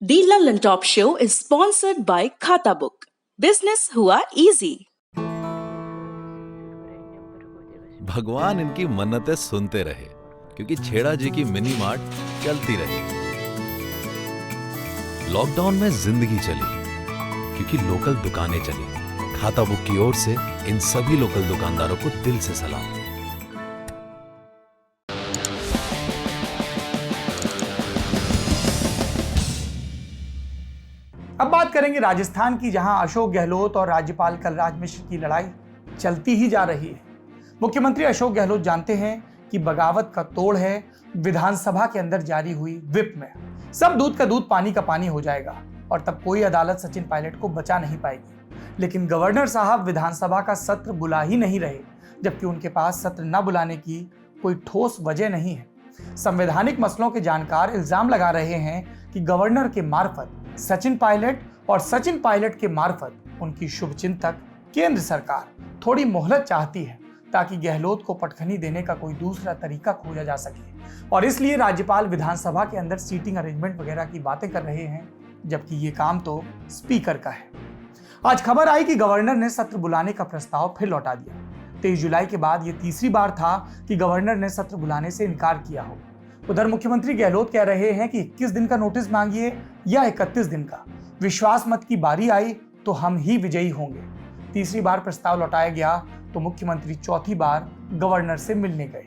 The London Top Show is sponsored by Khata Book. Business हुआ easy. भगवान इनकी मन्नतें सुनते रहे क्योंकि छेड़ा जी की मिनी मार्ट चलती रही। लॉकडाउन में जिंदगी चली क्योंकि लोकल दुकानें चली। खाता बुक की ओर से इन सभी लोकल दुकानदारों को दिल से सलाम। अब बात करेंगे राजस्थान की, जहां अशोक गहलोत और राज्यपाल कलराज मिश्र की लड़ाई चलती ही जा रही है। मुख्यमंत्री अशोक गहलोत जानते हैं कि बगावत का तोड़ है विधानसभा के अंदर जारी हुई व्हिप में। सब दूध का दूध पानी का पानी हो जाएगा और तब कोई अदालत सचिन पायलट को बचा नहीं पाएगी। लेकिन गवर्नर साहब विधानसभा का सत्र बुला ही नहीं रहे, जबकि उनके पास सत्र न बुलाने की कोई ठोस वजह नहीं है। संवैधानिक मसलों के जानकार इल्जाम लगा रहे हैं कि गवर्नर के मार्फत सचिन पायलट और सचिन पायलट के मार्फत उनकी शुभचिंतक केंद्र सरकार थोड़ी मोहलत चाहती है ताकि गहलोत को पटखनी देने का कोई दूसरा तरीका खोजा जा सके, और इसलिए राज्यपाल विधानसभा के अंदर सीटिंग अरेंजमेंट वगैरह की बातें कर रहे हैं, जबकि ये काम तो स्पीकर का है। आज खबर आई कि गवर्नर ने सत्र बुलाने का प्रस्ताव फिर लौटा दिया। 23 जुलाई के बाद ये तीसरी बार था कि गवर्नर ने सत्र बुलाने से इनकार किया हो। उधर मुख्यमंत्री गहलोत कह रहे हैं कि 21 दिन का नोटिस मांगिए या 31 दिन का, विश्वास मत की बारी आई तो हम ही विजयी होंगे। तीसरी बार प्रस्ताव लौटाया गया तो मुख्यमंत्री चौथी बार गवर्नर से मिलने गए।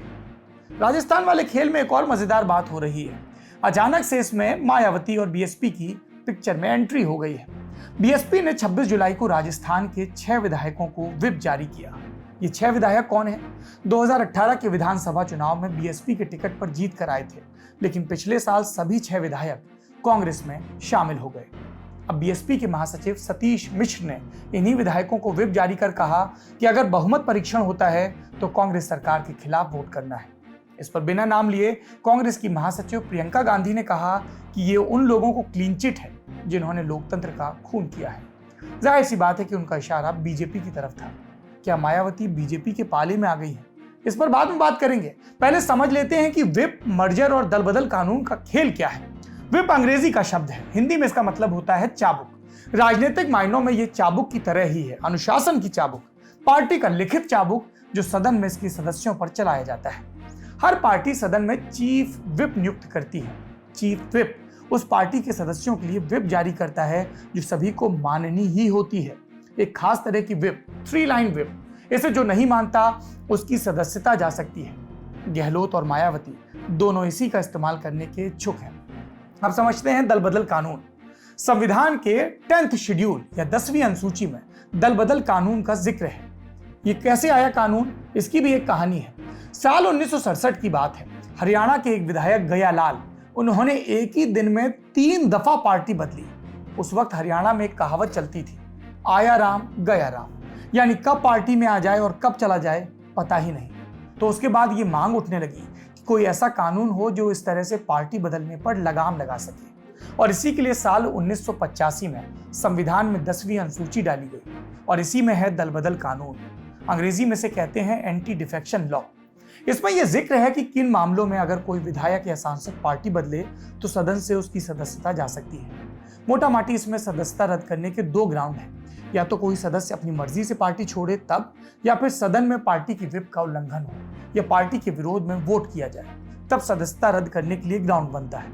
राजस्थान वाले खेल में एक और मजेदार बात हो रही है। अचानक से इसमें मायावती और बीएसपी की पिक्चर में एंट्री हो गई है। बीएसपी ने 26 जुलाई को राजस्थान के 6 विधायकों को व्हिप जारी किया। ये 6 विधायक कौन है? 2018 के विधानसभा चुनाव में बीएसपी के टिकट पर जीत कर आए थे, लेकिन पिछले साल सभी 6 विधायक कांग्रेस में शामिल हो गए। अब बीएसपी के महासचिव सतीश मिश्र ने इन्हीं विधायकों को व्हिप जारी कर कहा कि अगर बहुमत परीक्षण होता है तो कांग्रेस सरकार के खिलाफ वोट करना है। इस पर बिना नाम लिए कांग्रेस की महासचिव प्रियंका गांधी ने कहा कि ये उन लोगों को क्लीन चिट है जिन्होंने लोकतंत्र का खून किया है। जाहिर सी बात है कि उनका इशारा बीजेपी की तरफ था। क्या मायावती बीजेपी के पाले में आ गई है? इस पर बाद में बात करेंगे। पहले समझ लेते हैं कि व्हिप, मर्जर और दल बदल कानून का खेल क्या है। व्हिप अंग्रेजी का शब्द है, हिंदी में इसका मतलब होता है चाबुक। राजनीतिक मायनों में यह चाबुक की तरह ही है, अनुशासन की चाबुक, पार्टी का लिखित चाबुक जो सदन में इसके सदस्यों पर चलाया जाता है। हर पार्टी सदन में चीफ व्हिप नियुक्त करती है। चीफ व्हिप उस पार्टी के सदस्यों के लिए व्हिप जारी करता है जो सभी को माननी ही होती है। एक खास तरह की व्हिप, 3 लाइन व्हिप, इसे जो नहीं मानता उसकी सदस्यता जा सकती है। गहलोत और मायावती दोनों इसी का इस्तेमाल करने के इच्छुक हैं। अब समझते हैं दल बदल कानून। संविधान के 10th शेड्यूल या 10वीं अनुसूची में दल बदल कानून का जिक्र है। ये कैसे आया कानून, इसकी भी एक कहानी है। साल 1967 की बात है। हरियाणा के एक विधायक गया लाल, उन्होंने एक ही दिन में 3 दफा पार्टी बदली। उस वक्त हरियाणा में एक कहावत चलती थी, आया राम गया राम, यानी कब पार्टी में आ जाए और कब चला जाए पता ही नहीं। तो उसके बाद ये मांग उठने लगी कि कोई ऐसा कानून हो जो इस तरह से पार्टी बदलने पर लगाम लगा सके, और इसी के लिए साल 1985 में संविधान में 10वीं अनुसूची डाली गई, और इसी में है दल बदल कानून। अंग्रेजी में से कहते हैं एंटी डिफेक्शन लॉ। इसमें यह जिक्र है कि किन मामलों में अगर कोई विधायक या सांसद पार्टी बदले तो सदन से उसकी सदस्यता जा सकती है। मोटा माटी इसमें सदस्यता रद्द करने के 2 ग्राउंड हैं। या तो कोई सदस्य अपनी मर्जी से पार्टी छोड़े तब, या फिर सदन में पार्टी की व्हिप का उल्लंघन हो या पार्टी के विरोध में वोट किया जाए, तब सदस्यता रद्द करने के लिए ग्राउंड बनता है।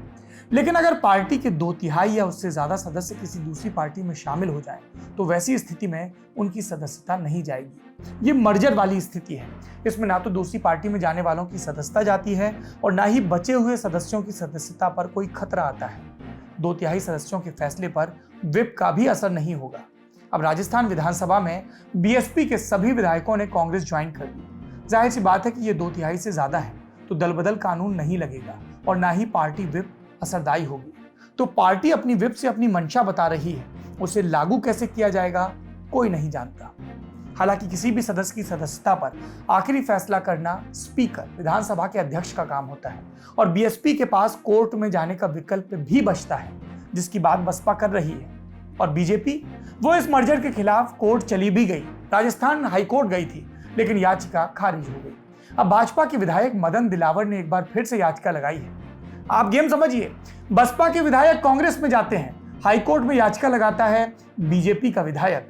लेकिन अगर पार्टी के 2/3 या उससे ज्यादा सदस्य किसी दूसरी पार्टी में शामिल हो जाएं, तो वैसी स्थिति में उनकी सदस्यता नहीं जाएगी। ये मर्जर वाली स्थिति है। इसमें ना तो दूसरी पार्टी में जाने वालों की सदस्यता जाती है और ना ही बचे हुए सदस्यों की सदस्यता पर कोई खतरा आता है। 2/3 सदस्यों के फैसले पर व्हिप का भी असर नहीं होगा। अब राजस्थान विधानसभा में बीएसपी के सभी विधायकों ने कांग्रेस ज्वाइन कर ली। जाहिर सी बात है कि ये 2/3 से ज्यादा है, तो दल बदल कानून नहीं लगेगा और ना ही पार्टी व्हिप असरदायी होगी। तो पार्टी अपनी व्हिप से अपनी मंशा बता रही है, उसे लागू कैसे किया जाएगा कोई नहीं जानता। हालांकि किसी भी सदस्य की सदस्यता पर आखिरी फैसला करना स्पीकर, विधानसभा के अध्यक्ष का काम होता है, और बीएसपी के पास कोर्ट में जाने का विकल्प भी बचता है, जिसकी बात बसपा कर रही है। और बीजेपी, वो इस मर्जर के खिलाफ कोर्ट चली भी गई, राजस्थान हाईकोर्ट गई थी, लेकिन याचिका खारिज हो गई। अब भाजपा के विधायक मदन दिलावर ने एक बार फिर से याचिका लगाई है। आप गेम समझिए, बसपा के विधायक कांग्रेस में जाते हैं, हाईकोर्ट में याचिका लगाता है बीजेपी का विधायक।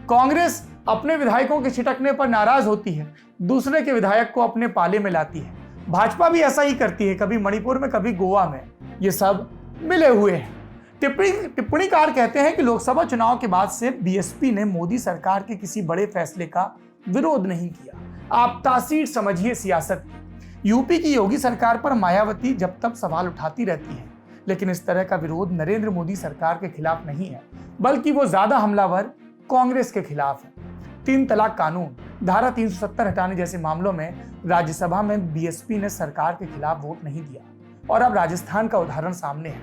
कांग्रेस अपने विधायकों के छिटकने पर नाराज होती है, दूसरे के विधायक को अपने पाले में लाती है। भाजपा भी ऐसा ही करती है, कभी मणिपुर में कभी गोवा में। ये सब मिले हुए हैं। टिप्पणीकार कहते हैं कि लोकसभा चुनाव के बाद से बीएसपी ने मोदी सरकार के किसी बड़े फैसले का विरोध नहीं किया। आप तासीर समझिए सियासत की। यूपी की योगी सरकार पर मायावती जब तक सवाल उठाती रहती है, लेकिन इस तरह का विरोध नरेंद्र मोदी सरकार के खिलाफ नहीं है, बल्कि वो ज्यादा हमलावर कांग्रेस के खिलाफ है। 3 तलाक कानून, धारा 370 हटाने जैसे मामलों में राज्यसभा में बीएसपी ने सरकार के खिलाफ वोट नहीं दिया। और अब राजस्थान का उदाहरण सामने है।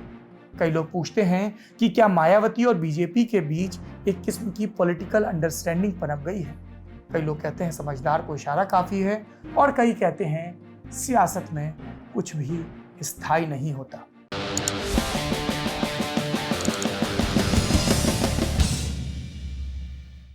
कई लोग पूछते हैं कि क्या मायावती और बीजेपी के बीच एक किस्म की पॉलिटिकल अंडरस्टैंडिंग पनप गई है। कई लोग कहते हैं समझदार को इशारा काफी है, और कई कहते हैं सियासत में कुछ भी स्थायी नहीं होता।